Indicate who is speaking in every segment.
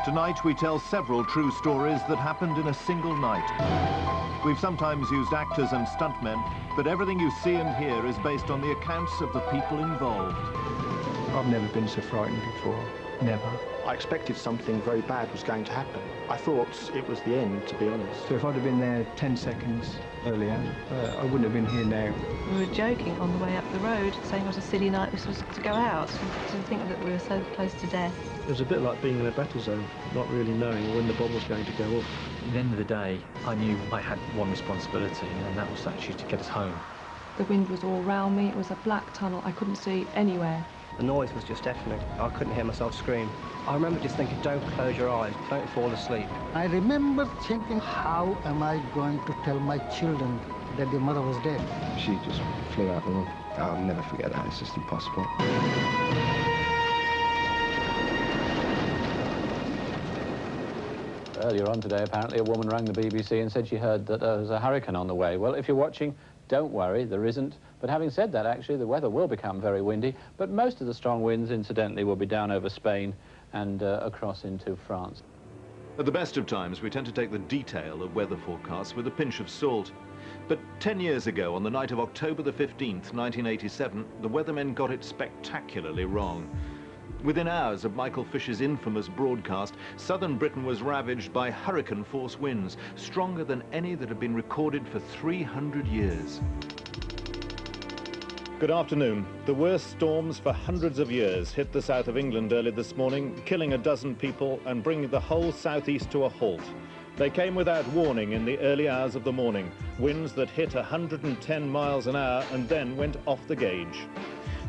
Speaker 1: Tonight we tell several true stories that happened in a single night. We've sometimes used actors and stuntmen, but everything you see and hear is based on the accounts of the people involved.
Speaker 2: I've never been so frightened before, never.
Speaker 3: I expected something very bad was going to happen. I thought it was the end, to be honest.
Speaker 2: So if I'd have been there 10 seconds earlier, I wouldn't have been here now.
Speaker 4: We were joking on the way up the road, saying what a silly night this was to go out, to think that we were so close to death.
Speaker 5: It was a bit like being in a battle zone, not really knowing when the bomb was going to go off.
Speaker 6: At the end of the day, I knew I had one responsibility, and that was actually to get us home.
Speaker 4: The wind was all round me, it was a black tunnel, I couldn't see anywhere.
Speaker 7: The noise was just deafening. I couldn't hear myself scream. I remember just thinking, don't close your eyes, don't fall asleep.
Speaker 8: I remember thinking, how am I going to tell my children that their mother was dead?
Speaker 9: She just flew out the room. I'll never forget that, it's just impossible.
Speaker 10: Earlier on today, apparently, a woman rang the BBC and said she heard that there was a hurricane on the way. Well, if you're watching, don't worry, there isn't. But having said that, actually, the weather will become very windy, but most of the strong winds, incidentally, will be down over Spain and across into France.
Speaker 1: At the best of times, we tend to take the detail of weather forecasts with a pinch of salt. But 10 years ago, on the night of October the 15th, 1987, the weathermen got it spectacularly wrong. Within hours of Michael Fish's infamous broadcast, southern Britain was ravaged by hurricane-force winds, stronger than any that had been recorded for 300 years. Good afternoon. The worst storms for hundreds of years hit the south of England early this morning, killing a dozen people and bringing the whole southeast to a halt. They came without warning in the early hours of the morning, winds that hit 110 miles an hour and then went off the gauge.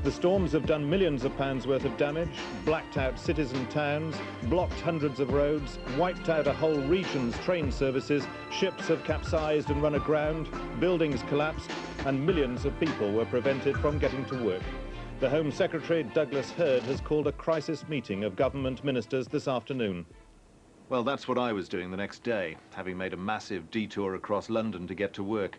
Speaker 1: The storms have done millions of pounds worth of damage, blacked out cities and towns, blocked hundreds of roads, wiped out a whole region's train services, ships have capsized and run aground, buildings collapsed, and millions of people were prevented from getting to work. The Home Secretary, Douglas Hurd, has called a crisis meeting of government ministers this afternoon. Well, that's what I was doing the next day, having made a massive detour across London to get to work.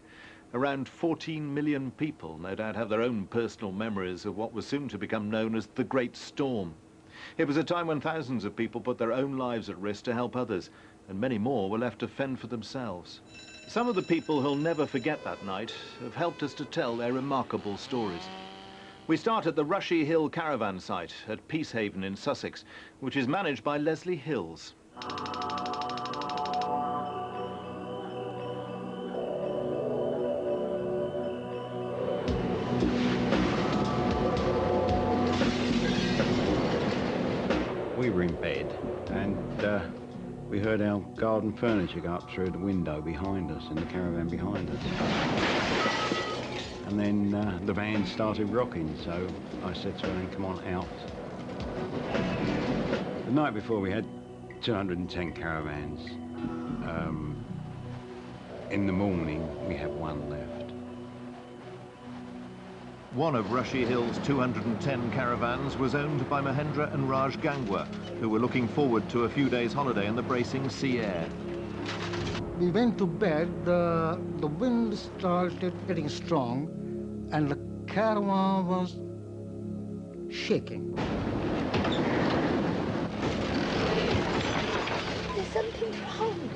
Speaker 1: Around 14 million people, no doubt, have their own personal memories of what was soon to become known as the Great Storm. It was a time when thousands of people put their own lives at risk to help others, and many more were left to fend for themselves. Some of the people who'll never forget that night have helped us to tell their remarkable stories. We start at the Rushy Hill caravan site at Peacehaven in Sussex, which is managed by Leslie Hills.
Speaker 11: We were in bed and we heard our garden furniture go up through the window behind us, in the caravan behind us. And then the van started rocking, so I said to her, come on out. The night before we had 210 caravans. In the morning we had one left.
Speaker 1: One of Rushy Hill's 210 caravans was owned by Mahendra and Raj Gangwa, who were looking forward to a few days' holiday in the bracing sea air.
Speaker 8: We went to bed, the wind started getting strong, and the caravan was shaking.
Speaker 12: There's something wrong.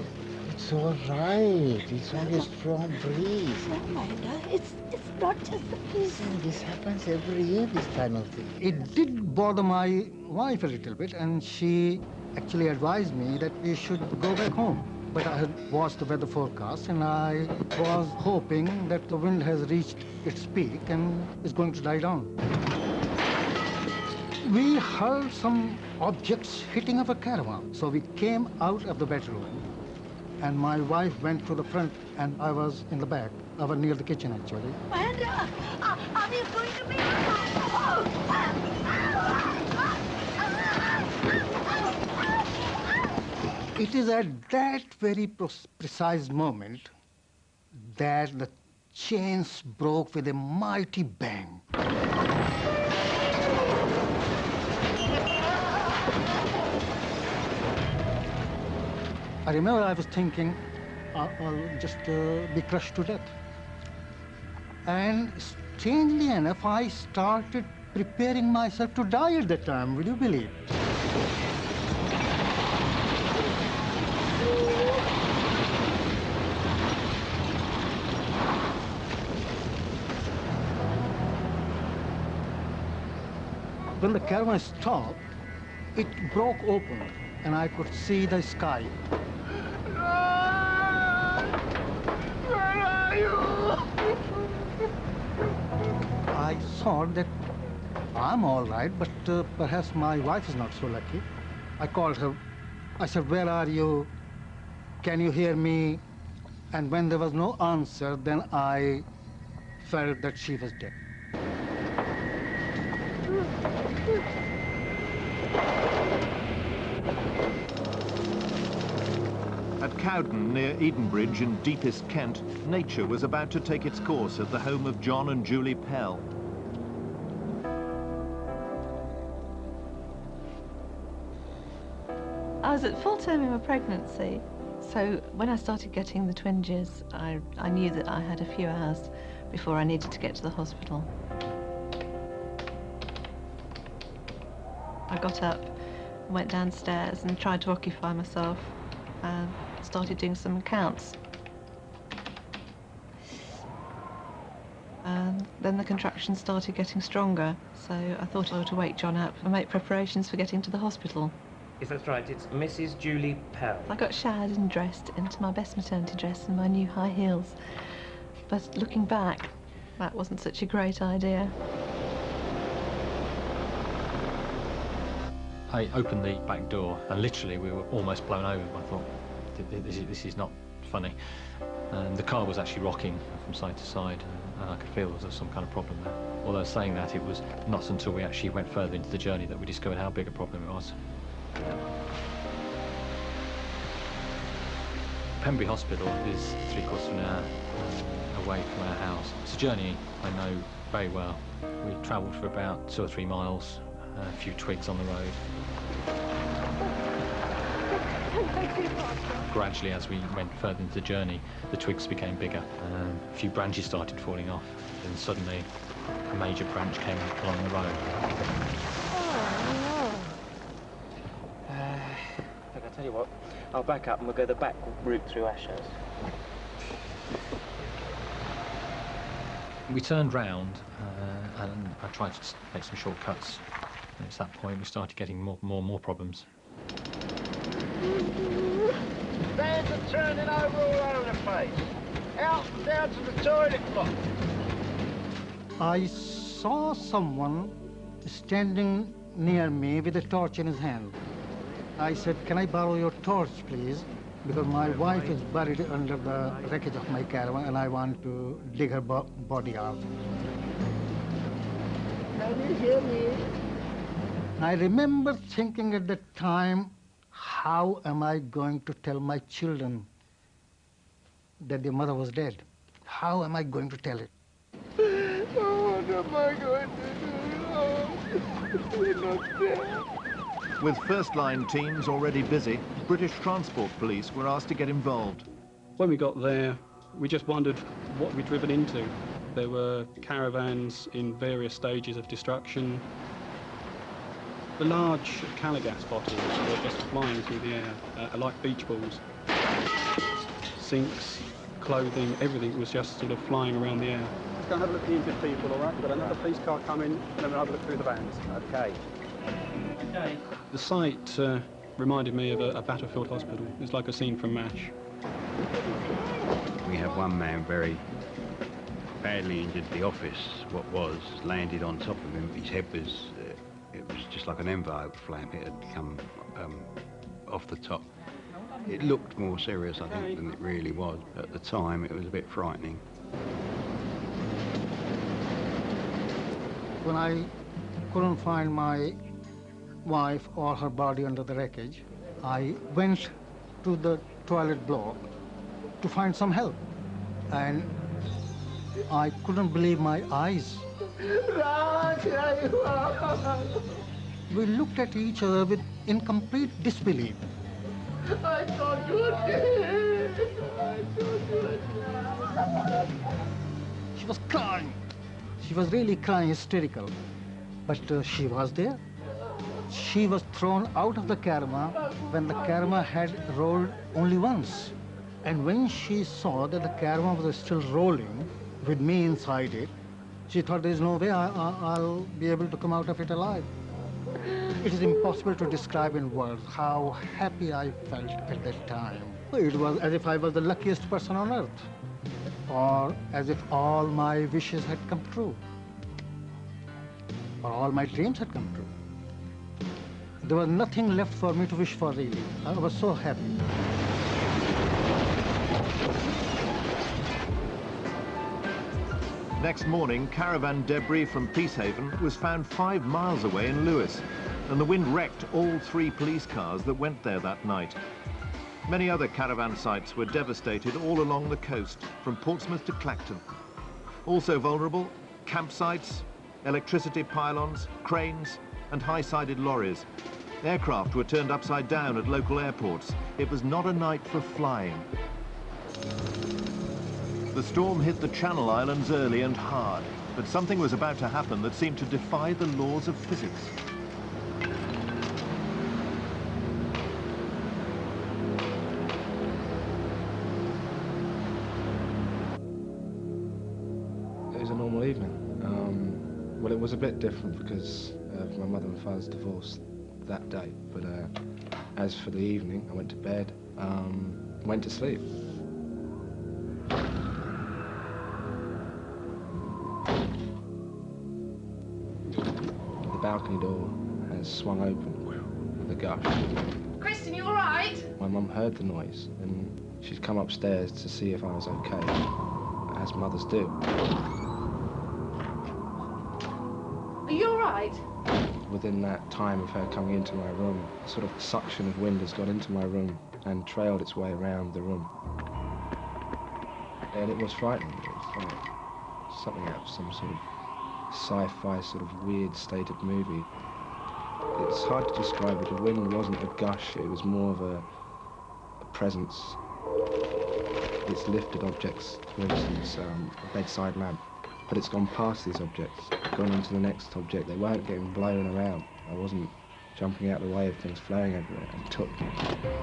Speaker 13: It's all right. It's only a strong breeze.
Speaker 12: No, Mahendra, it's not just the breeze.
Speaker 13: This happens every year, this kind of thing.
Speaker 8: It did bother my wife a little bit, and she actually advised me that we should go back home. But I had watched the weather forecast, and I was hoping that the wind has reached its peak and is going to die down. We heard some objects hitting our caravan, so we came out of the bedroom, and my wife went to the front, and I was in the back. I was near the kitchen, actually.
Speaker 12: Mahendra, are we going to be...
Speaker 8: It is at that very precise moment that the chains broke with a mighty bang. I remember I was thinking, I'll just be crushed to death. And strangely enough, I started preparing myself to die at that time, will you believe? When the caravan stopped, it broke open and I could see the sky.
Speaker 12: Where are you?
Speaker 8: I thought that I'm all right, but perhaps my wife is not so lucky. I called her. I said, where are you? Can you hear me? And when there was no answer, then I felt that she was dead.
Speaker 1: At Cowden, near Edenbridge in deepest Kent, nature was about to take its course at the home of John and Julie Pell.
Speaker 4: I was at full term in my pregnancy, so when I started getting the twinges, I knew that I had a few hours before I needed to get to the hospital. I got up, went downstairs and tried to occupy myself and started doing some accounts. And then the contractions started getting stronger, so I thought I ought to wake John up and make preparations for getting to the hospital.
Speaker 14: Yes, that's right. It's Mrs. Julie Pell.
Speaker 4: I got showered and dressed into my best maternity dress and my new high heels. But looking back, that wasn't such a great idea.
Speaker 6: I opened the back door and literally we were almost blown over. I thought, this is not funny. And the car was actually rocking from side to side and I could feel there was some kind of problem there. Although saying that, it was not until we actually went further into the journey that we discovered how big a problem it was. Pembury Hospital is 3/4 of an hour away from our house. It's a journey I know very well. We travelled for about 2 or 3 miles, a few twigs on the road. Gradually, as we went further into the journey, the twigs became bigger. A few branches started falling off, and suddenly a major branch came along the road.
Speaker 14: Look, I'll tell you what, I'll back up and we'll go the back route through Ashes.
Speaker 6: We turned round and I tried to make some shortcuts. And it's that point we started getting more problems.
Speaker 12: Vans are turning over all over the place. Out and down to the toilet block.
Speaker 8: I saw someone standing near me with a torch in his hand. I said, can I borrow your torch, please? Because my wife is buried under the wreckage of my caravan and I want to dig her body out.
Speaker 12: Can you hear me?
Speaker 8: I remember thinking at that time, how am I going to tell my children that their mother was dead? How am I going to tell it?
Speaker 12: Oh, what am I going to do? Oh, we're not there.
Speaker 1: With first-line teams already busy, British Transport Police were asked to get involved.
Speaker 15: When we got there, we just wondered what we'd driven into. There were caravans in various stages of destruction. The large caligas bottles were just flying through the air, like beach balls. Sinks, clothing, everything was just sort of flying around the air. Let's go and have a look at the injured people, all right? We've got another police car coming, and then we'll have a look through the vans.
Speaker 14: Okay.
Speaker 15: Okay. The site reminded me of a battlefield hospital. It's like a scene from MASH.
Speaker 11: We have one man very badly injured. The office, what was, landed on top of him. His head was, it was just like an envelope flap. It had come off the top. It looked more serious, I think, than it really was. At the time, it was a bit frightening.
Speaker 8: When I couldn't find my wife or her body under the wreckage, I went to the toilet block to find some help. And I couldn't believe my eyes.
Speaker 12: Raj, here you are.
Speaker 8: We looked at each other in complete disbelief.
Speaker 12: I thought you were dead. I thought you were dead.
Speaker 8: She was crying. She was really crying, hysterical. But she was there. She was thrown out of the caravan when the caravan had rolled only once. And when she saw that the caravan was still rolling, with me inside it, she thought there's no way I'll be able to come out of it alive. It is impossible to describe in words how happy I felt at that time. It was as if I was the luckiest person on earth, or as if all my wishes had come true, or all my dreams had come true. There was nothing left for me to wish for, really. I was so happy.
Speaker 1: Next morning, caravan debris from Peacehaven was found 5 miles away in Lewis, and the wind wrecked all 3 police cars that went there that night. Many other caravan sites were devastated all along the coast, from Portsmouth to Clacton. Also vulnerable, campsites, electricity pylons, cranes, and high-sided lorries. Aircraft were turned upside down at local airports. It was not a night for flying. The storm hit the Channel Islands early and hard, but something was about to happen that seemed to defy the laws of physics.
Speaker 9: It was a normal evening. Well, it was a bit different because of my mother and father's divorce that day, but as for the evening, I went to bed, went to sleep. The balcony door has swung open with a gush.
Speaker 16: Kristen, you all right?
Speaker 9: My mum heard the noise and she's come upstairs to see if I was okay, as mothers do.
Speaker 16: Are you all right?
Speaker 9: Within that time of her coming into my room, a sort of suction of wind has got into my room and trailed its way around the room. And it was frightening. It was like something out of some sort of sci-fi sort of weird stated movie. It's hard to describe it. The wind wasn't a gush, it was more of a presence. It's lifted objects, for instance, a bedside lamp, but it's gone past these objects, gone into the next object. They weren't getting blown around. I wasn't jumping out the way of things flying everywhere, and took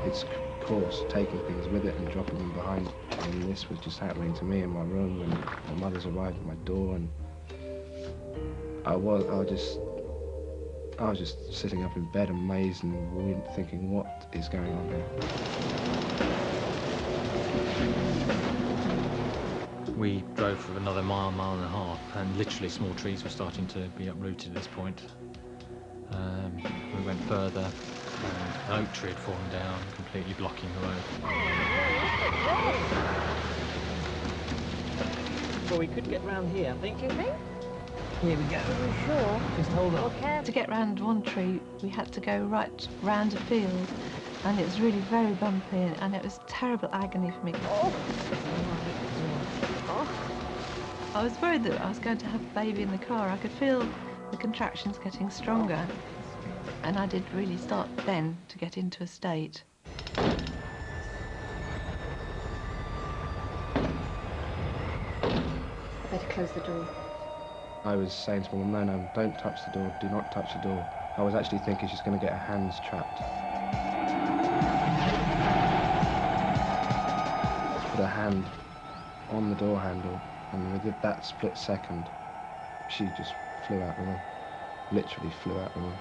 Speaker 9: its course, taking things with it and dropping them behind. And this was just happening to me in my room when my mother's arrived at my door, and I was just sitting up in bed amazed and thinking, what is going on here?
Speaker 6: We drove for another mile and a half, and literally small trees were starting to be uprooted at this point. We went further, and an oak tree had fallen down, completely blocking the road.
Speaker 14: Well, we could get round here, I think.
Speaker 16: Do you think?
Speaker 14: Here we go.
Speaker 16: Are you sure?
Speaker 14: Just hold on.
Speaker 16: Okay.
Speaker 4: To get round one tree, we had to go right round a field, and it was really very bumpy, and it was terrible agony for me.
Speaker 16: Oh.
Speaker 4: I was worried that I was going to have a baby in the car. I could feel the contractions getting stronger, and I did really start then to get into a state.
Speaker 16: Better close the door.
Speaker 9: I was saying to my mum, no, don't touch the door, do not touch the door. I was actually thinking she's going to get her hands trapped. Put her hand on the door handle, and within that split second, she just flew out the room. Literally flew out the room.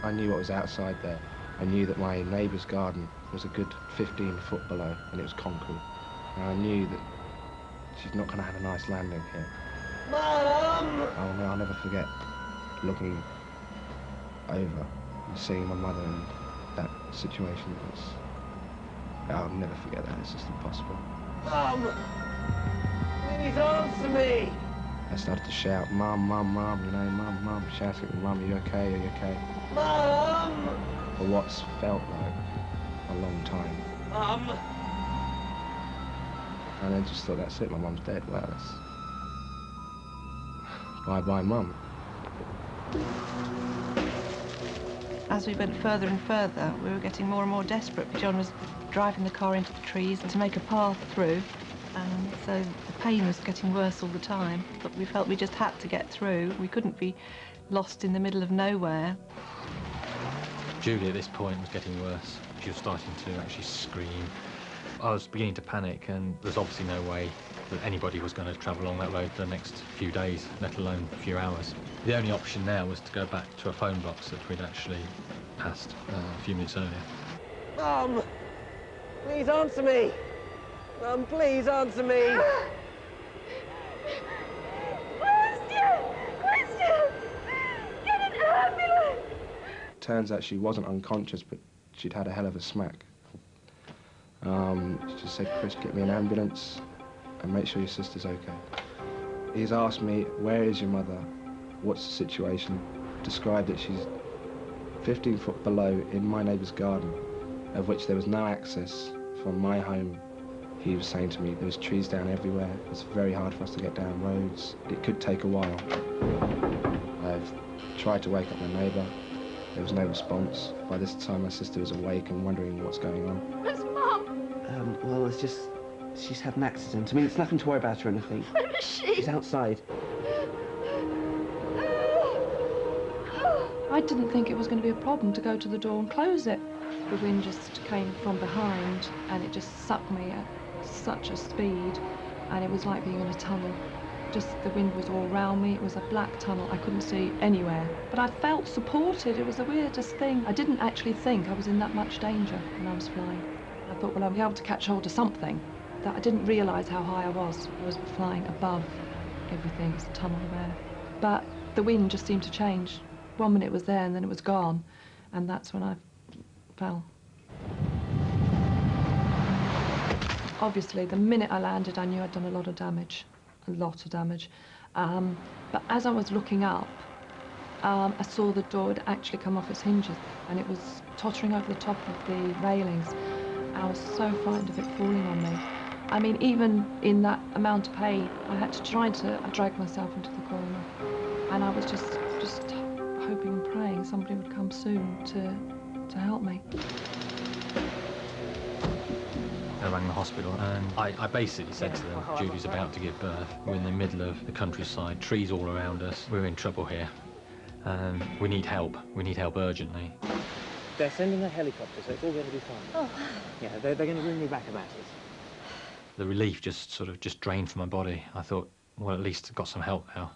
Speaker 9: I knew what was outside there. I knew that my neighbour's garden was a good 15 foot below, and it was concrete. And I knew that she's not going to have a nice landing here.
Speaker 12: Mom!
Speaker 9: Oh no, I'll never forget looking over and seeing my mother in that situation. I'll never forget that. It's just impossible.
Speaker 12: Mom! Please answer me!
Speaker 9: I started to shout, Mum, Mum, Mum, you know, Mum, Mum, shouting at me, Mum, are you okay, are you okay?
Speaker 12: Mom!
Speaker 9: For what's felt like a long time.
Speaker 12: Mom!
Speaker 9: And I just thought, that's it, my mum's dead. Well, that's... Bye-bye, Mum.
Speaker 4: As we went further and further, we were getting more and more desperate. John was driving the car into the trees to make a path through, and so the pain was getting worse all the time. But we felt we just had to get through. We couldn't be lost in the middle of nowhere.
Speaker 6: Julie at this point was getting worse. She was starting to actually scream. I was beginning to panic, and there's obviously no way that anybody was going to travel along that road for the next few days, let alone a few hours. The only option now was to go back to a phone box that we'd actually passed a few minutes earlier.
Speaker 14: Mum! Please answer me! Mum, please answer me!
Speaker 9: Turns out she wasn't unconscious, but she'd had a hell of a smack. She just said, Chris, get me an ambulance and make sure your sister's okay. He's asked me, where is your mother? What's the situation? Described that she's 15 foot below in my neighbour's garden, of which there was no access from my home. He was saying to me, there was trees down everywhere. It's very hard for us to get down roads. It could take a while. I've tried to wake up my neighbour. There was no response. By this time, my sister was awake and wondering what's going on.
Speaker 16: Where's Mum?
Speaker 7: Well, it's just... she's had an accident. I mean, it's nothing to worry about or anything.
Speaker 16: Where is she?
Speaker 7: She's outside.
Speaker 4: I didn't think it was going to be a problem to go to the door and close it. The wind just came from behind and it just sucked me at such a speed, and it was like being in a tunnel. Just the wind was all around me. It was a black tunnel. I couldn't see anywhere. But I felt supported. It was the weirdest thing. I didn't actually think I was in that much danger when I was flying. I thought, well, I'll be able to catch hold of something. That I didn't realise how high I was. I was flying above everything. It's a tunnel of air. But the wind just seemed to change. 1 minute it was there and then it was gone. And that's when I fell. Obviously, the minute I landed, I knew I'd done a lot of damage. But as I was looking up, I saw the door had actually come off its hinges and it was tottering over the top of the railings. I was so frightened of it falling on me. I mean, even in that amount of pain, I had to try to drag myself into the corner. And I was just hoping and praying somebody would come soon to help me.
Speaker 6: I rang the hospital and I basically said to them, Judy's about to give birth. We're in the middle of the countryside, trees all around us. We're in trouble here. We need help. We need help urgently.
Speaker 14: They're sending a helicopter, so it's all going to be fine.
Speaker 16: Oh.
Speaker 14: Yeah, they're going to ring me back about it.
Speaker 6: The relief just drained from my body. I thought, well, at least I've got some help now.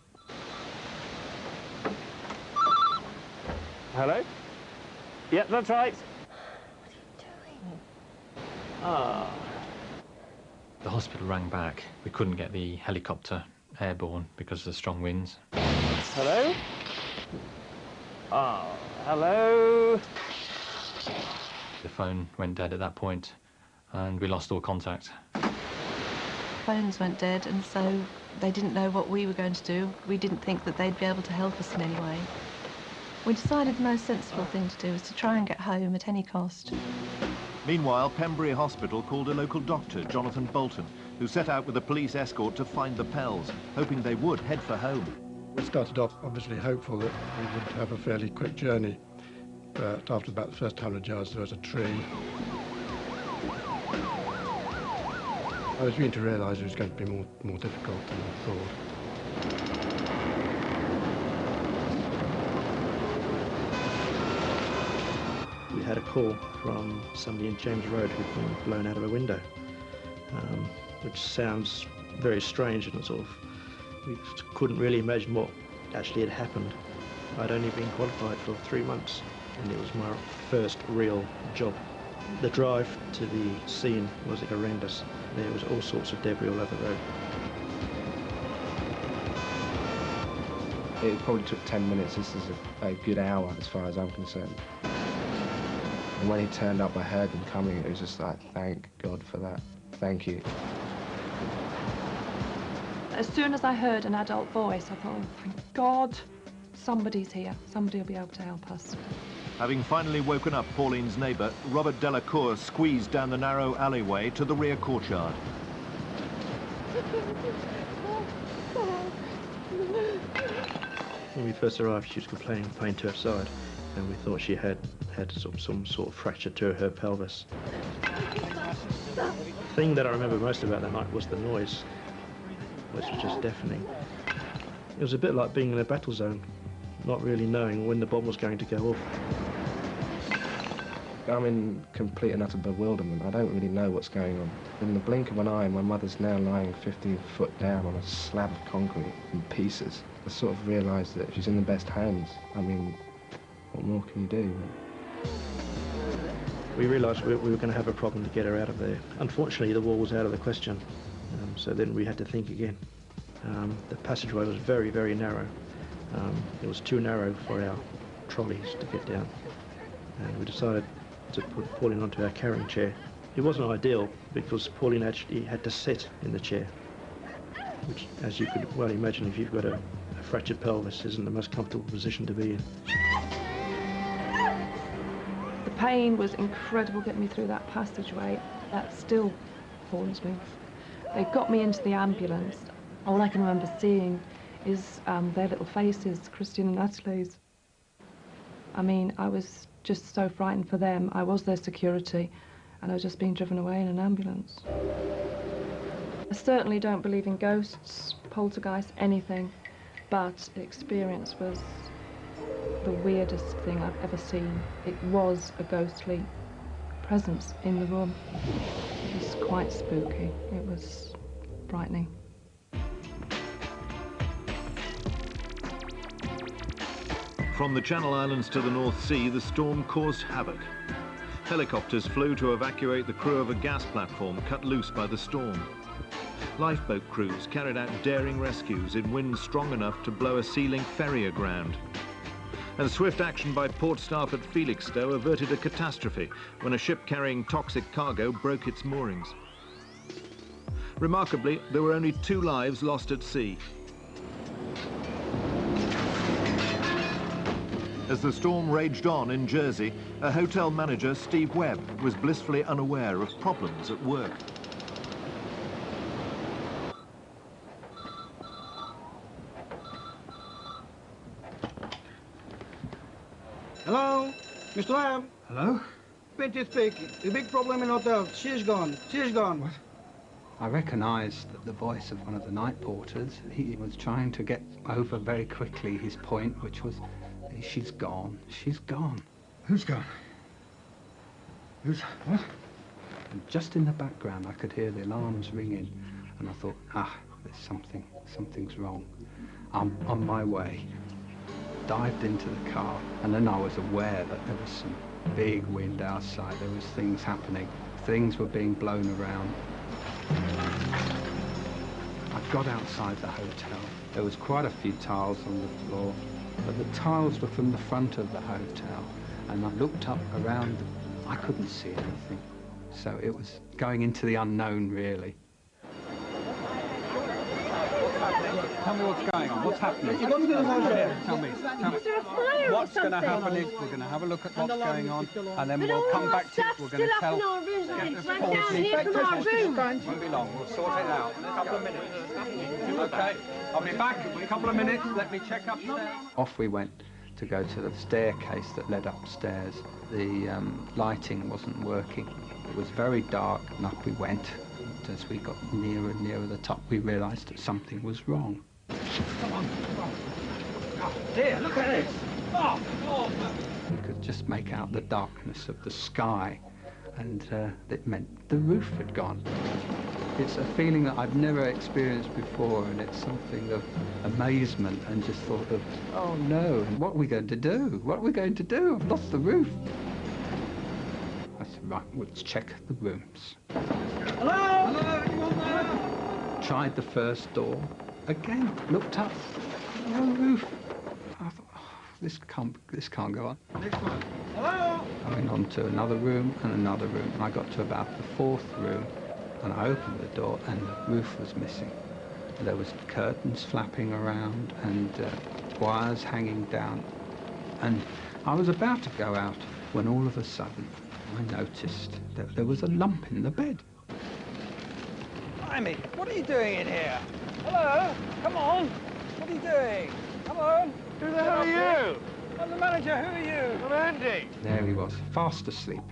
Speaker 14: Hello? Yep, that's right. Ah.
Speaker 6: The hospital rang back. We couldn't get the helicopter airborne because of the strong winds.
Speaker 14: Hello? Ah, hello?
Speaker 6: The phone went dead at that point and we lost all contact.
Speaker 4: Phones went dead and so they didn't know what we were going to do. We didn't think that they'd be able to help us in any way. We decided the most sensible thing to do was to try and get home at any cost.
Speaker 1: Meanwhile, Pembury Hospital called a local doctor, Jonathan Bolton, who set out with a police escort to find the Pells, hoping they would head for home.
Speaker 17: We started off obviously hopeful that we would have a fairly quick journey, but after about the first 100 yards there was a tree. I was beginning to realise it was going to be more difficult than I thought.
Speaker 5: We had a call from somebody in James Road who'd been blown out of a window, which sounds very strange and we couldn't really imagine what actually had happened. I'd only been qualified for 3 months and it was my first real job. The drive to the scene was horrendous. There was all sorts of debris all over the road.
Speaker 9: It probably took 10 minutes. This is a good hour as far as I'm concerned. And when he turned up, I heard them coming. It was just like, thank God for that. Thank you.
Speaker 4: As soon as I heard an adult voice, I thought, oh, thank God, somebody's here. Somebody will be able to help us.
Speaker 1: Having finally woken up Pauline's neighbour, Robert Delacour squeezed down the narrow alleyway to the rear courtyard.
Speaker 5: When we first arrived, she was complaining of pain to her side, and we thought she had some sort of fracture to her pelvis. The thing that I remember most about that night was the noise, which was just deafening. It was a bit like being in a battle zone, not really knowing when the bomb was going to go off.
Speaker 9: I'm in complete and utter bewilderment. I don't really know what's going on. In the blink of an eye, my mother's now lying 15 foot down on a slab of concrete in pieces. I sort of realised that she's in the best hands. I mean, what more can you do?
Speaker 5: We realised we were going to have a problem to get her out of there. Unfortunately, the wall was out of the question, so then we had to think again. The passageway was very, very narrow. It was too narrow for our trolleys to get down, and we decided to put Pauline onto our carrying chair. It wasn't ideal because Pauline actually had to sit in the chair, which, as you could well imagine, if you've got a fractured pelvis, isn't the most comfortable position to be in.
Speaker 4: The pain was incredible getting me through that passageway. That still haunts me. They got me into the ambulance. All I can remember seeing is their little faces, Christian and Natalie's. I mean, I was just so frightened for them. I was their security, and I was just being driven away in an ambulance. I certainly don't believe in ghosts, poltergeists, anything, but the experience was the weirdest thing I've ever seen. It was a ghostly presence in the room. It was quite spooky. It was frightening.
Speaker 1: From the Channel Islands to the North Sea, the storm caused havoc. Helicopters flew to evacuate the crew of a gas platform cut loose by the storm. Lifeboat crews carried out daring rescues in winds strong enough to blow a sealing ferry aground. And swift action by port staff at Felixstowe averted a catastrophe when a ship carrying toxic cargo broke its moorings. Remarkably, there were only 2 lives lost at sea. As the storm raged on in Jersey, a hotel manager, Steve Webb, was blissfully unaware of problems at work.
Speaker 18: Hello, Mr. Lamb.
Speaker 2: Hello?
Speaker 18: Betty speaking. The big problem in hotel. She's gone. She's gone. What?
Speaker 2: I recognised the voice of one of the night porters. He was trying to get over very quickly his point, which was, she's gone. She's gone.
Speaker 17: Who's gone? Who's... what?
Speaker 2: And just in the background, I could hear the alarms ringing, and I thought, there's something's wrong. I'm on my way. Dived into the car, and then I was aware that there was some big wind outside. There was things happening. Things were being blown around. I got outside the hotel. There was quite a few tiles on the floor, but the tiles were from the front of the hotel, and I looked up around. I couldn't see anything, so it was going into the unknown, really.
Speaker 19: Tell me what's going on. What's happening? Tell me. What's going to happen is we're going to have a look at what's going on, and then we'll come back to you. We're going to tell. Won't be long. We'll sort it out in a couple of minutes. Okay. I'll be back in a couple of minutes. Let me check upstairs.
Speaker 2: Off we went to go to the staircase that led upstairs. The lighting wasn't working. It was very dark, and up we went. As we got nearer and nearer the top, we realised that something was wrong.
Speaker 19: Come on. Oh, dear, look at this. Oh.
Speaker 2: We could just make out the darkness of the sky, and it meant the roof had gone. It's a feeling that I've never experienced before, and it's something of amazement and just thought of, oh no, what are we going to do? What are we going to do? I've lost the roof. I said, right, let's check the rooms.
Speaker 18: Hello? Hello, anyone there?
Speaker 2: Tried the first door. Again, looked up. No roof. I thought, this can't go on.
Speaker 18: Next one. Hello?
Speaker 2: I went on to another room and another room, and I got to about the 4th room, and I opened the door, and the roof was missing. There was curtains flapping around and wires hanging down, and I was about to go out when all of a sudden I noticed that there was a lump in the bed.
Speaker 19: Blimey, what are you doing in here? Hello? Come on. What are you doing? Come on.
Speaker 12: Who the hell are you?
Speaker 19: I'm the manager. Who are you?
Speaker 12: I'm Andy.
Speaker 2: There he was, fast asleep.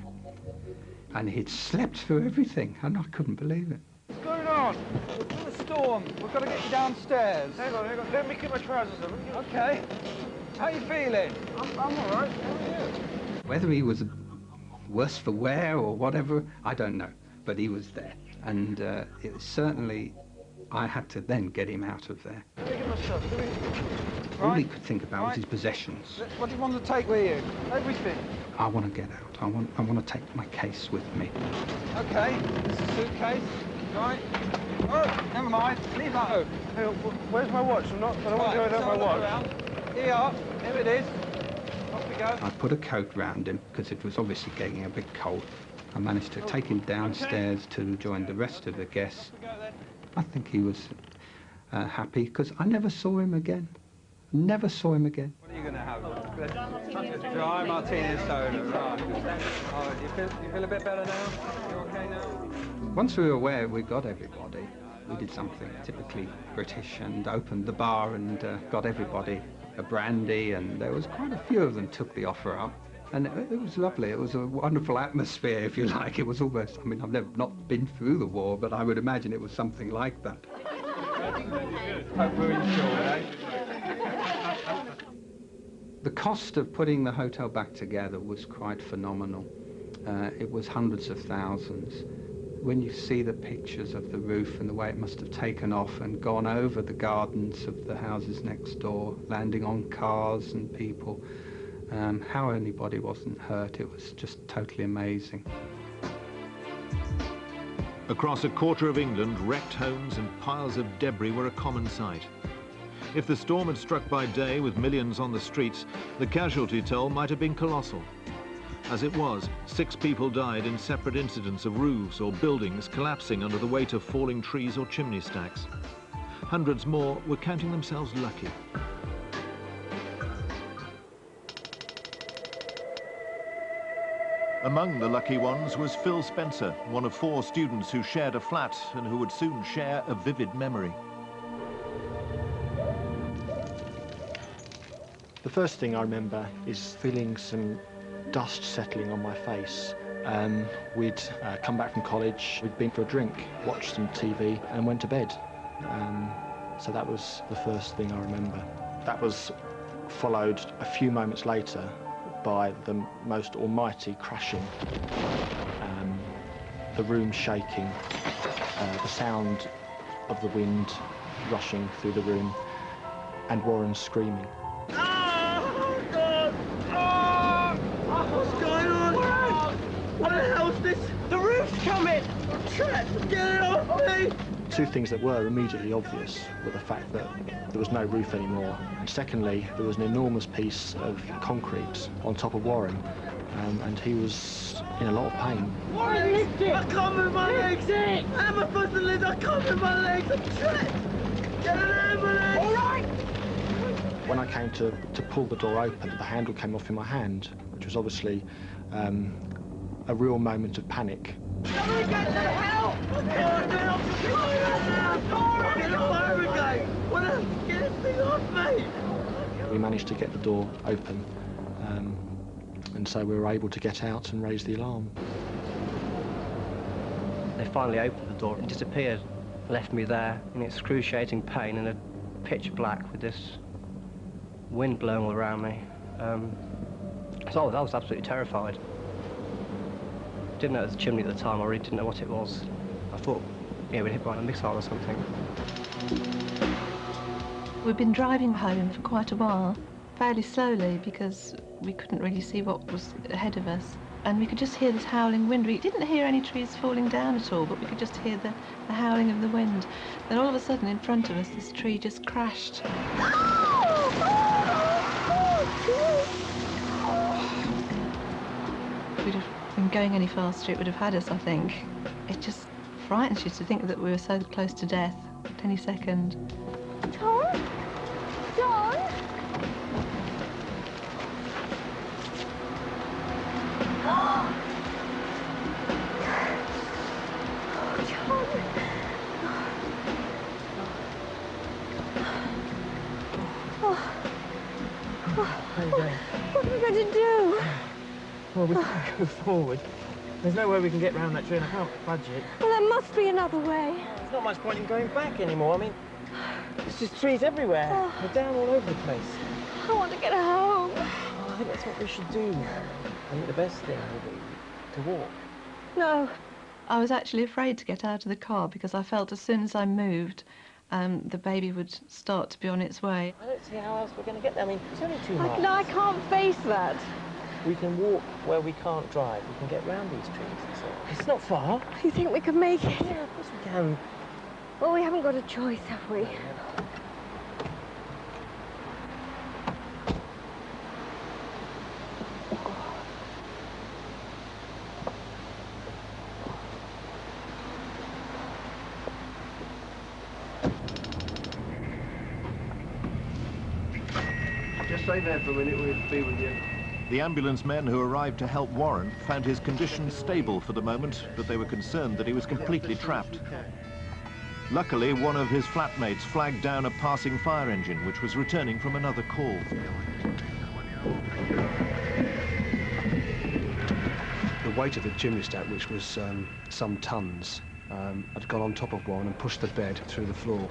Speaker 2: And he'd slept through everything, and I couldn't believe it.
Speaker 19: What's going on? We're in a storm. We've got to get you downstairs.
Speaker 12: Hang on. Let me get my trousers on.
Speaker 19: Okay. How are you feeling?
Speaker 12: I'm all right. How are you?
Speaker 2: Whether he was worse for wear or whatever, I don't know. But he was there. And it was certainly, I had to then get him out of there. All he could think about was his possessions.
Speaker 19: What do you want to take with you? Everything.
Speaker 2: I want to get out. I want to take my case with me.
Speaker 19: Okay, this is a suitcase, right? Oh, never mind, leave that open.
Speaker 18: Hey, where's my watch? I don't want to go without my watch.
Speaker 19: Here you are, here it is. Off we go.
Speaker 2: I put a coat round him because it was obviously getting a bit cold. I managed to take him downstairs to join the rest of the guests. I think he was happy because I never saw him again. Never saw him again.
Speaker 19: What are you going to have? Dry martini and soda, right. Oh, you feel a bit better now? You okay now?
Speaker 2: Once we were aware we got everybody, we did something typically British and opened the bar and got everybody a brandy, and there was quite a few of them took the offer up. And it was lovely. It was a wonderful atmosphere, if you like. It was almost, I mean, I've never not been through the war, but I would imagine it was something like that.
Speaker 19: Hope we're insured, eh?
Speaker 2: The cost of putting the hotel back together was quite phenomenal. It was hundreds of thousands. When you see the pictures of the roof and the way it must have taken off and gone over the gardens of the houses next door, landing on cars and people, how anybody wasn't hurt, it was just totally amazing.
Speaker 1: Across a quarter of England, wrecked homes and piles of debris were a common sight. If the storm had struck by day with millions on the streets, the casualty toll might have been colossal. As it was, 6 people died in separate incidents of roofs or buildings collapsing under the weight of falling trees or chimney stacks. Hundreds more were counting themselves lucky. Among the lucky ones was Phil Spencer, one of 4 students who shared a flat and who would soon share a vivid memory.
Speaker 3: The first thing I remember is feeling some dust settling on my face. We'd come back from college, we'd been for a drink, watched some TV and went to bed. So that was the first thing I remember. That was followed a few moments later by the most almighty crashing, the room shaking, the sound of the wind rushing through the room, and Warren screaming.
Speaker 12: What's going on? What the hell's this? The roof's coming! I'm trapped! Get it off me!
Speaker 3: 2 things that were immediately obvious were the fact that there was no roof anymore. And secondly, there was an enormous piece of concrete on top of Warren, and he was in a lot of pain.
Speaker 12: Warren, lift it! I can't move my legs! How am I supposed to lift? I can't move my legs! I'm trapped! Get an ambulance! All right!
Speaker 3: When I came to pull the door open, the handle came off in my hand, which was obviously a real moment of panic.
Speaker 12: Somebody get the help! Get the fire brigade! What else? Get this thing off me!
Speaker 3: We managed to get the door open, and so we were able to get out and raise the alarm.
Speaker 7: They finally opened the door and disappeared, left me there in excruciating pain and a pitch black with this wind blowing all around me. So I was absolutely terrified. Didn't know it was a chimney at the time. I really didn't know what it was. I thought, yeah, we'd hit by a missile or something.
Speaker 4: We've been driving home for quite a while, fairly slowly, because we couldn't really see what was ahead of us. And we could just hear this howling wind. We didn't hear any trees falling down at all, but we could just hear the howling of the wind. Then all of a sudden, in front of us, this tree just crashed. If we'd have been going any faster, it would have had us, I think. It just frightens you to think that we were so close to death at any second.
Speaker 16: Tom? John?
Speaker 14: How are you doing?
Speaker 16: What are we going to do?
Speaker 14: Well, we can't go forward. There's no way we can get round that tree and I can't budge it.
Speaker 16: Well, there must be another way.
Speaker 14: There's not much point in going back anymore. I mean, there's just trees everywhere. They're down all over the place.
Speaker 16: I want to get home.
Speaker 14: Oh, I think that's what we should do. I think the best thing would be to walk?
Speaker 16: No.
Speaker 4: I was actually afraid to get out of the car because I felt as soon as I moved, the baby would start to be on its way.
Speaker 14: I don't see how else we're going to get there. I mean, it's only 2 miles.
Speaker 16: No, I can't face that.
Speaker 14: We can walk where we can't drive. We can get round these trees. It's not far.
Speaker 16: You think we could make it?
Speaker 14: Yeah, of course we can.
Speaker 16: Well, we haven't got a choice, have we?
Speaker 5: Just stay there for a minute, we'll be with you.
Speaker 1: The ambulance men who arrived to help Warren found his condition stable for the moment, but they were concerned that he was completely trapped. Luckily, one of his flatmates flagged down a passing fire engine, which was returning from another call.
Speaker 7: The weight of the chimney stack, which was some tons, had gone on top of Warren and pushed the bed through the floor,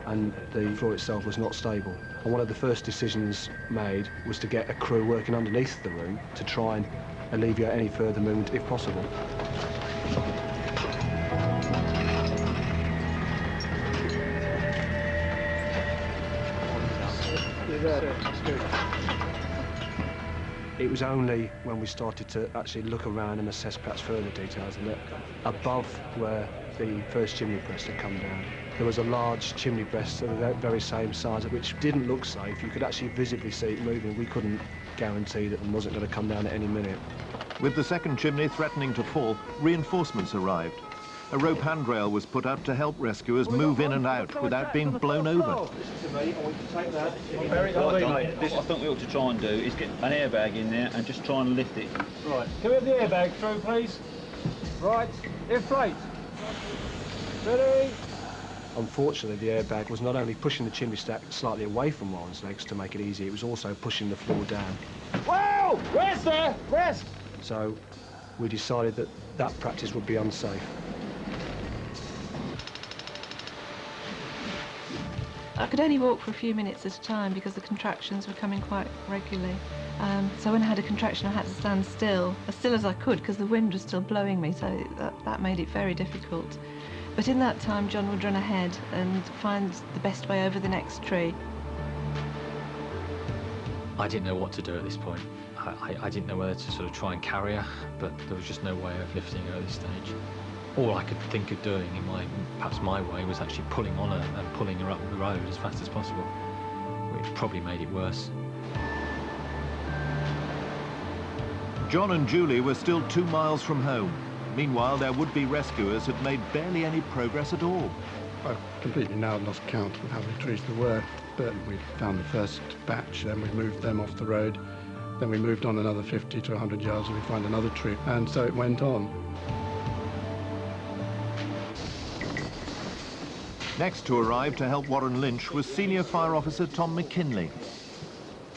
Speaker 7: and the floor itself was not stable. And one of the first decisions made was to get a crew working underneath the room to try and alleviate any further movement if possible. It was only when we started to actually look around and assess perhaps further details and that above where the first chimney breast had come down, there was a large chimney breast of the very same size, which didn't look safe. You could actually visibly see it moving. We couldn't guarantee that it wasn't going to come down at any minute.
Speaker 1: With the second chimney threatening to fall, reinforcements arrived. A rope handrail was put up to help rescuers move in and out without being blown over.
Speaker 20: This I think we ought to try and do is get an airbag in there and just try and lift it.
Speaker 19: Right, can we have the airbag through, please? Right, inflate. Ready?
Speaker 7: Unfortunately, the airbag was not only pushing the chimney stack slightly away from Warren's legs to make it easy, it was also pushing the floor down.
Speaker 19: Whoa! Rest there! Rest!
Speaker 7: So we decided that that practice would be unsafe.
Speaker 4: I could only walk for a few minutes at a time because the contractions were coming quite regularly. So when I had a contraction, I had to stand still as I could, because the wind was still blowing me, so that made it very difficult. But in that time, John would run ahead and find the best way over the next tree.
Speaker 6: I didn't know what to do at this point. I didn't know whether to sort of try and carry her, but there was just no way of lifting her at this stage. All I could think of doing, perhaps my way, was actually pulling on her and pulling her up the road as fast as possible, which probably made it worse.
Speaker 1: John and Julie were still 2 miles from home. Meanwhile, their would-be rescuers had made barely any progress at all.
Speaker 17: I've completely now lost count of how many trees there were, but we found the first batch, then we moved them off the road, then we moved on another 50 to 100 yards and we found another tree, and so it went on.
Speaker 1: Next to arrive to help Warren Lynch was Senior Fire Officer Tom McKinley.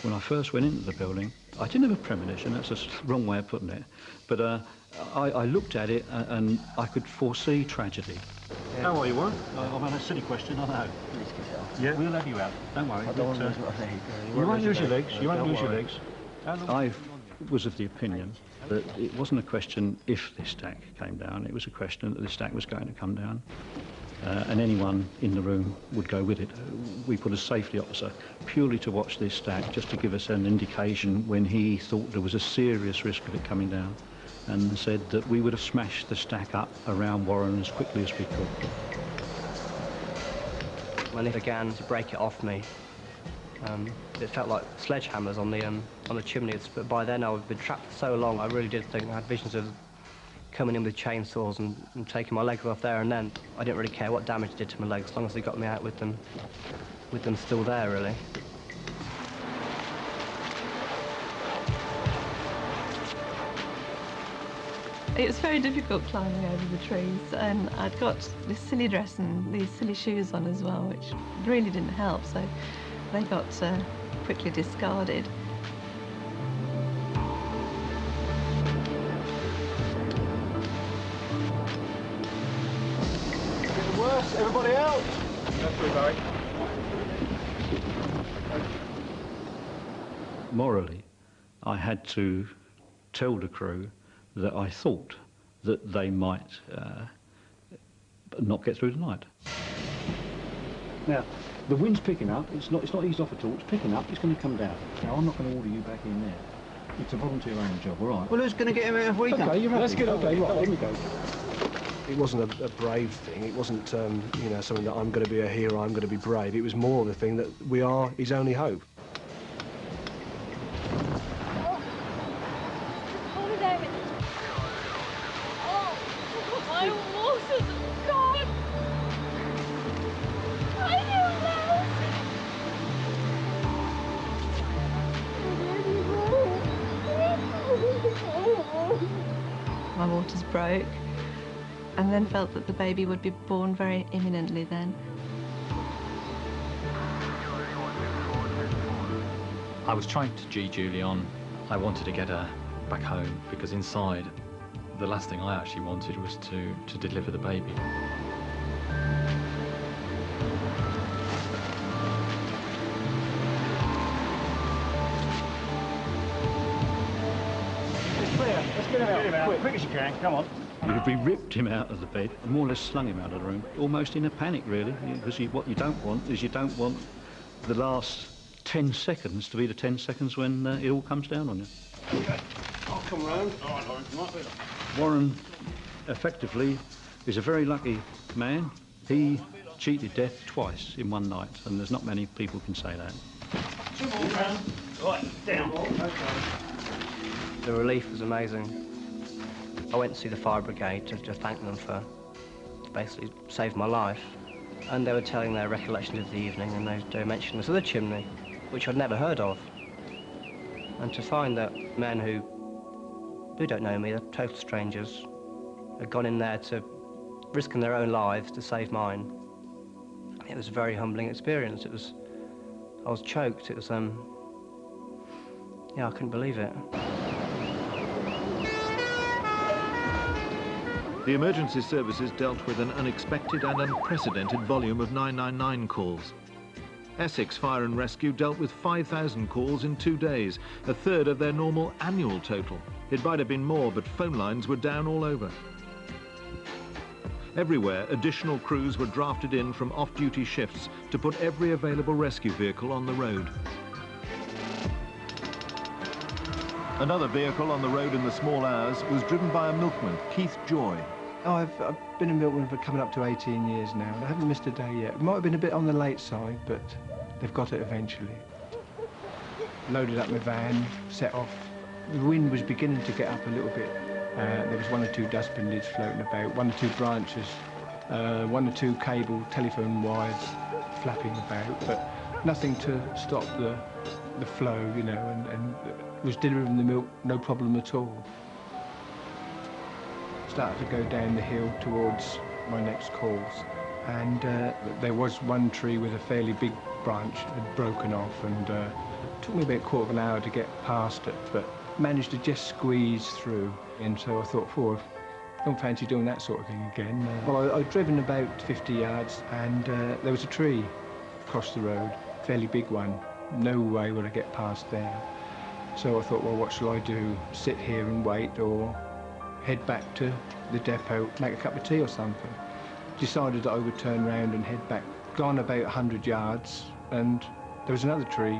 Speaker 21: When I first went into the building, I didn't have a premonition, that's a wrong way of putting it, but I looked at it and I could foresee tragedy.
Speaker 20: How are you, Warren? I've had a silly question, I know. Yeah? We'll have you out. Don't worry. You won't lose your legs. You won't lose your legs.
Speaker 21: I was of the opinion that it wasn't a question if this stack came down, it was a question that the stack was going to come down. And anyone in the room would go with it. We put a safety officer purely to watch this stack, just to give us an indication when he thought there was a serious risk of it coming down, and said that we would have smashed the stack up around Warren as quickly as we could.
Speaker 7: When it began to break it off me, it felt like sledgehammers on the chimneys, but by then I'd been trapped for so long, I really did think I had visions of coming in with chainsaws and taking my legs off there and then. I didn't really care what damage it did to my legs, as long as they got me out with them still there, really.
Speaker 4: It was very difficult climbing over the trees, and I'd got this silly dress and these silly shoes on as well, which really didn't help, so they got quickly discarded.
Speaker 19: Worse, everybody out! That's through, Barry.
Speaker 21: Morally, I had to tell the crew that I thought that they might not get through the night.
Speaker 20: Now, the wind's picking up. It's not eased off at all. It's picking up. It's going to come down. Now, I'm not going to order you back in there. It's a volunteer-owned job, all right?
Speaker 14: Well, who's going to get him out if we come?
Speaker 20: Okay, you're happy.
Speaker 14: Let's get
Speaker 20: okay, right, here we go.
Speaker 10: It wasn't a brave thing. It wasn't, you know, something that I'm going to be a hero, I'm going to be brave. It was more the thing that we are his only hope.
Speaker 4: My waters broke, and then felt that the baby would be born very imminently then.
Speaker 6: I was trying to G Julie on. I wanted to get her back home because inside, the last thing I actually wanted was to deliver the baby.
Speaker 20: Get him out. Quick as you can, come on.
Speaker 21: We ripped him out of the bed and more or less slung him out of the room, almost in a panic, really, because what you don't want is you don't want the last 10 seconds to be the 10 seconds when it all comes down on you.
Speaker 10: Okay, I'll come round.
Speaker 20: All right, Lauren.
Speaker 21: Warren, effectively, is a very lucky man. He cheated death twice in one night, and there's not many people can say that.
Speaker 20: Right, down. Okay.
Speaker 7: The relief was amazing. I went to see the fire brigade to thank them for basically saved my life. And they were telling their recollections of the evening, and they mentioned this other chimney, which I'd never heard of. And to find that men who don't know me, they're total strangers, had gone in there to risking their own lives to save mine. It was a very humbling experience. I was choked. It was, yeah, I couldn't believe it.
Speaker 1: The emergency services dealt with an unexpected and unprecedented volume of 999 calls. Essex Fire and Rescue dealt with 5,000 calls in 2 days, a third of their normal annual total. It might have been more, but phone lines were down all over. Everywhere, additional crews were drafted in from off-duty shifts to put every available rescue vehicle on the road. Another vehicle on the road in the small hours was driven by a milkman, Keith Joy.
Speaker 10: Oh, I've been a milkman for coming up to 18 years now. I haven't missed a day yet. It might have been a bit on the late side, but they've got it eventually. Loaded up my van, set off. The wind was beginning to get up a little bit. There was 1 or 2 dustbin lids floating about, 1 or 2 branches, 1 or 2 cable telephone wires flapping about, but nothing to stop the flow, you know, and was delivering the milk, no problem at all. Started to go down the hill towards my next calls, and there was one tree with a fairly big branch had broken off, and it took me about a quarter of an hour to get past it, but managed to just squeeze through. And so I thought, I don't fancy doing that sort of thing again. Well, I'd driven about 50 yards, and there was a tree across the road, fairly big one. No way would I get past there. So I thought, well, what shall I do? Sit here and wait, or head back to the depot, make a cup of tea or something? Decided that I would turn round and head back. Gone about 100 yards, and there was another tree.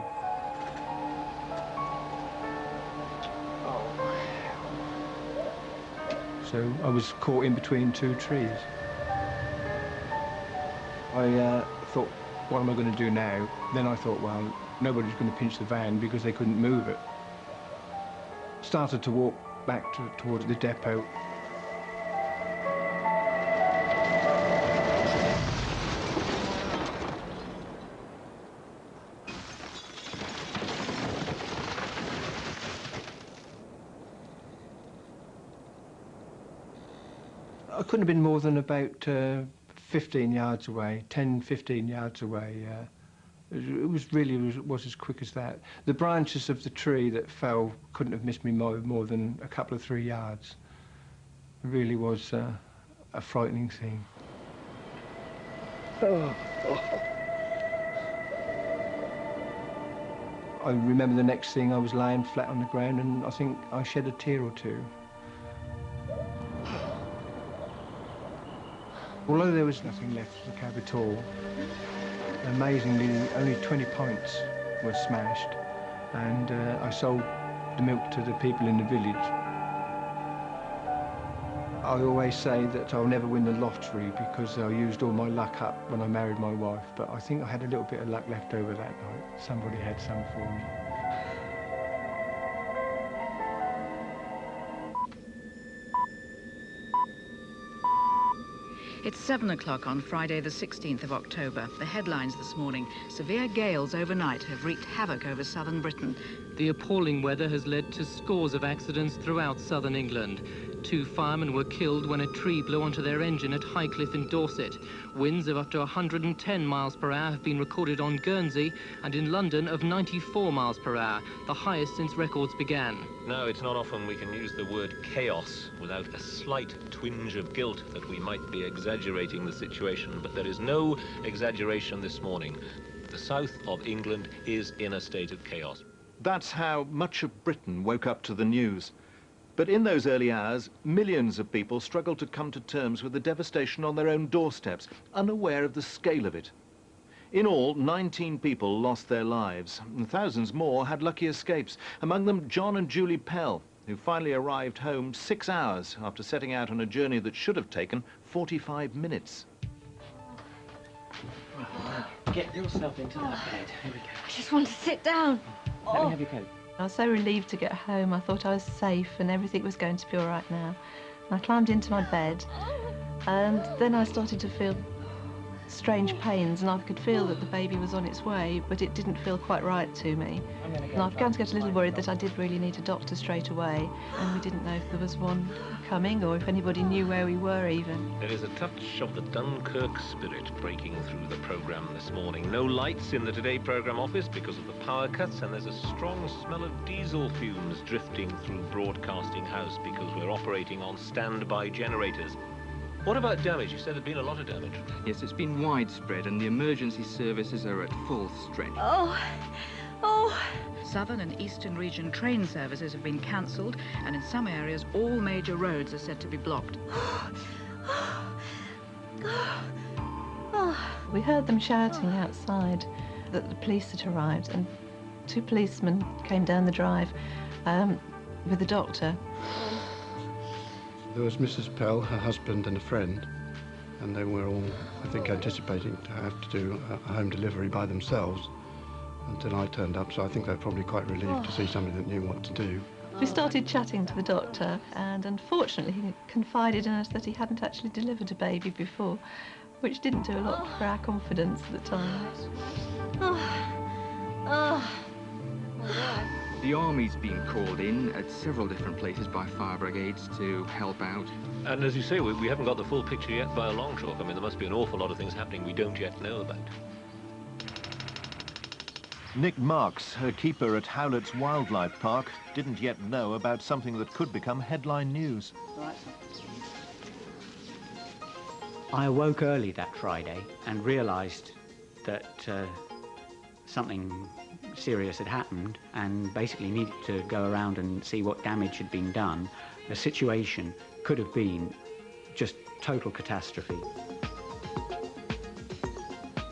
Speaker 10: So I was caught in between 2 trees. I thought, what am I going to do now? Then I thought, well, nobody's going to pinch the van because they couldn't move it. Started to walk back towards the depot. I couldn't have been more than about 15 yards away, 10, 15 yards away. It was as quick as that. The branches of the tree that fell couldn't have missed me more than a couple of 3 yards. It really was a frightening thing. I remember the next thing I was laying flat on the ground, and I think I shed a tear or two. Although there was nothing left of the cab at all, amazingly only 20 pints were smashed, and I sold the milk to the people in the village. I always say that I'll never win the lottery because I used all my luck up when I married my wife, but I think I had a little bit of luck left over that night. Somebody had some for me.
Speaker 13: It's 7 o'clock on Friday, the 16th of October. The headlines this morning: severe gales overnight have wreaked havoc over southern Britain.
Speaker 22: The appalling weather has led to scores of accidents throughout southern England. 2 firemen were killed when a tree blew onto their engine at Highcliffe in Dorset. Winds of up to 110 miles per hour have been recorded on Guernsey, and in London of 94 miles per hour, the highest since records began.
Speaker 6: No, it's not often we can use the word chaos without a slight twinge of guilt that we might be exaggerating the situation, but there is no exaggeration this morning. The south of England is in a state of chaos.
Speaker 1: That's how much of Britain woke up to the news. But in those early hours, millions of people struggled to come to terms with the devastation on their own doorsteps, unaware of the scale of it. In all, 19 people lost their lives, and thousands more had lucky escapes, among them John and Julie Pell, who finally arrived home 6 hours after setting out on a journey that should have taken 45 minutes.
Speaker 14: Get yourself into that bed. Here we go.
Speaker 16: I just want to sit down.
Speaker 14: Let me have your coat.
Speaker 4: I was so relieved to get home. I thought I was safe and everything was going to be all right now. And I climbed into my bed, and then I started to feel strange pains, and I could feel that the baby was on its way, but it didn't feel quite right to me. And I began to get a little worried that I did really need a doctor straight away, and we didn't know if there was one coming or if anybody knew where we were even.
Speaker 6: There is a touch of the Dunkirk spirit breaking through the programme this morning. No lights in the Today programme office because of the power cuts, and there's a strong smell of diesel fumes drifting through Broadcasting House because we're operating on standby generators. What about damage? You said there'd been a lot of damage.
Speaker 23: Yes, it's been widespread, and the emergency services are at full strength.
Speaker 16: Oh.
Speaker 13: Southern and eastern region train services have been cancelled, and in some areas all major roads are said to be blocked.
Speaker 4: We heard them shouting outside that the police had arrived, and 2 policemen came down the drive with the doctor.
Speaker 17: There was Mrs. Pell, her husband and a friend, and they were all, I think, anticipating to have to do a home delivery by themselves until I turned up, so I think they're probably quite relieved to see somebody that knew what to do.
Speaker 4: We started chatting to the doctor, and unfortunately he confided in us that he hadn't actually delivered a baby before, which didn't do a lot for our confidence at the time.
Speaker 23: The army's been called in at several different places by fire brigades to help out.
Speaker 6: And as you say, we haven't got the full picture yet by a long chalk. I mean, there must be an awful lot of things happening we don't yet know about.
Speaker 1: Nick Marks, her keeper at Howlett's Wildlife Park, didn't yet know about something that could become headline news.
Speaker 24: I awoke early that Friday and realised that something serious had happened, and basically needed to go around and see what damage had been done. The situation could have been just total catastrophe.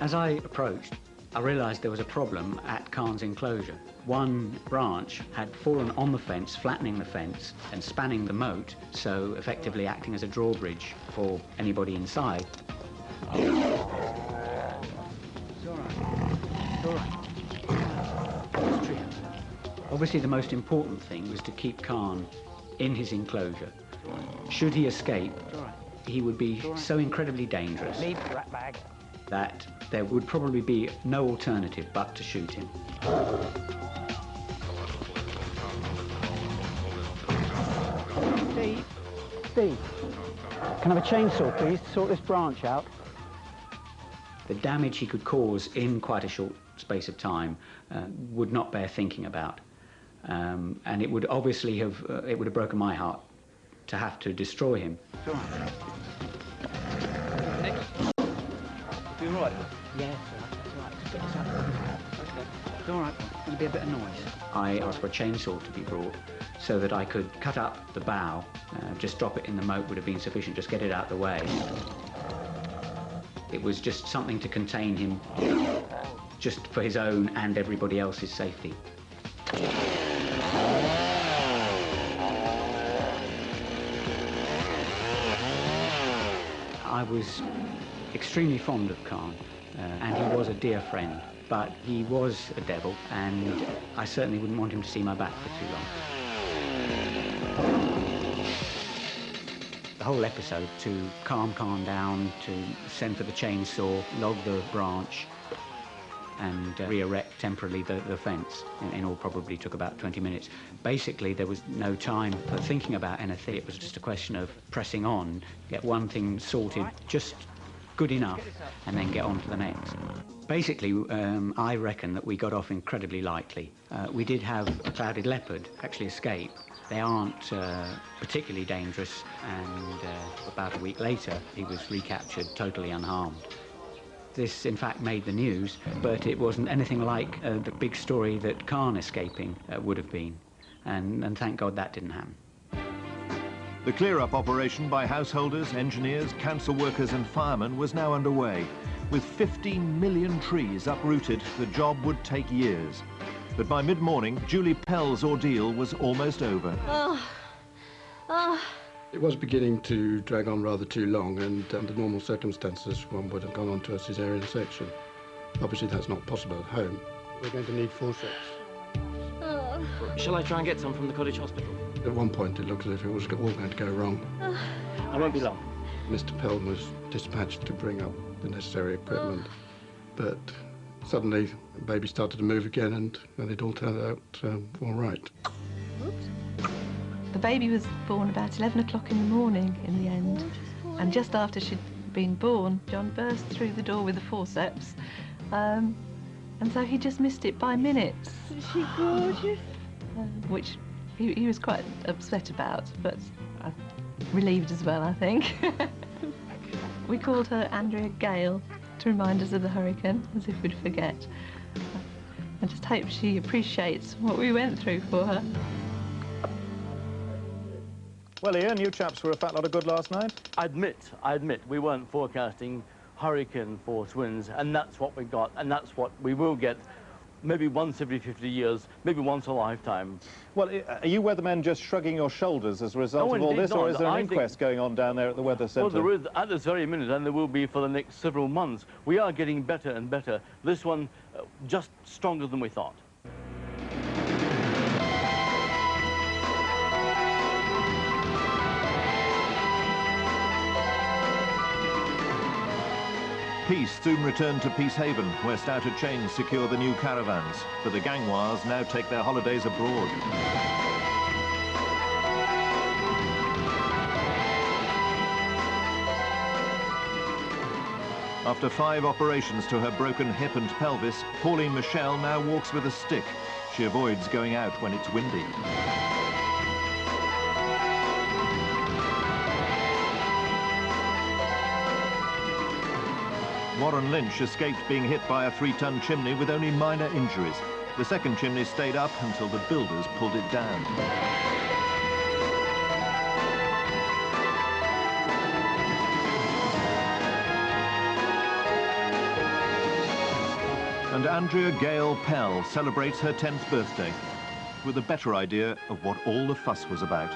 Speaker 24: As I approached, I realised there was a problem at Cairns enclosure. One branch had fallen on the fence, flattening the fence and spanning the moat, so effectively acting as a drawbridge for anybody inside. It's all right. It's all right. Obviously, the most important thing was to keep Cairn in his enclosure. Should he escape, he would be so incredibly dangerous that there would probably be no alternative but to shoot him.
Speaker 25: Steve, can I have a chainsaw, please, to sort this branch out?
Speaker 24: The damage he could cause in quite a short space of time would not bear thinking about. And it would obviously have, it would have broken my heart to have to destroy him.
Speaker 25: It's all right.
Speaker 23: Nick, you all right?
Speaker 25: Yeah, it's all right.
Speaker 24: It's all right. There's going to be a bit of noise. I asked for a chainsaw to be brought so that I could cut up the bough. Just drop it in the moat would have been sufficient. Just get it out of the way. It was just something to contain him, just for his own and everybody else's safety. I was extremely fond of Khan, and he was a dear friend, but he was a devil, and I certainly wouldn't want him to see my back for too long. The whole episode, to calm Khan down, to send for the chainsaw, log the branch, and re-erect temporarily the fence, in all probably took about 20 minutes. Basically, there was no time for thinking about anything. It was just a question of pressing on, get one thing sorted just good enough, and then get on to the next. Basically, I reckon that we got off incredibly lightly. We did have a clouded leopard actually escape. They aren't particularly dangerous, and about a week later, he was recaptured totally unharmed. This, in fact, made the news, but it wasn't anything like the big story that Khan escaping would have been, and thank God that didn't happen.
Speaker 1: The clear-up operation by householders, engineers, council workers and firemen was now underway. With 15 million trees uprooted, the job would take years. But by mid-morning, Julie Pell's ordeal was almost over.
Speaker 17: It was beginning to drag on rather too long, and under normal circumstances one would have gone on to a caesarean section. Obviously that's not possible at home. We're going to need forceps.
Speaker 14: Shall I try and get some from the cottage hospital?
Speaker 17: At one point it looked as if it was all going to go wrong.
Speaker 14: I won't be long.
Speaker 17: Mr. Pell was dispatched to bring up the necessary equipment, but suddenly the baby started to move again, and it all turned out all right.
Speaker 4: The baby was born about 11 o'clock in the morning in the end, and just after she'd been born, John burst through the door with the forceps, and so he just missed it by minutes.
Speaker 16: Is she gorgeous?
Speaker 4: Which he was quite upset about, but relieved as well, I think. We called her Andrea Gale to remind us of the hurricane, as if we'd forget. I just hope she appreciates what we went through for her.
Speaker 1: Well, Ian, you chaps were a fat lot of good last night.
Speaker 14: I admit, we weren't forecasting hurricane force winds, and that's what we got, and that's what we will get maybe once every 50 years, maybe once a lifetime.
Speaker 1: Well, are you weathermen just shrugging your shoulders as a result of all this, or is there an inquest going on down there at the weather centre?
Speaker 14: Well, there is at this very minute, and there will be for the next several months. We are getting better and better. This one, just stronger than we thought.
Speaker 1: Peace soon returned to Peacehaven, where stouter chains secure the new caravans, but the gangwars now take their holidays abroad. After 5 operations to her broken hip and pelvis, Pauline Michel now walks with a stick. She avoids going out when it's windy. Warren Lynch escaped being hit by a 3-ton chimney with only minor injuries. The second chimney stayed up until the builders pulled it down. And Andrea Gale Pell celebrates her 10th birthday with a better idea of what all the fuss was about.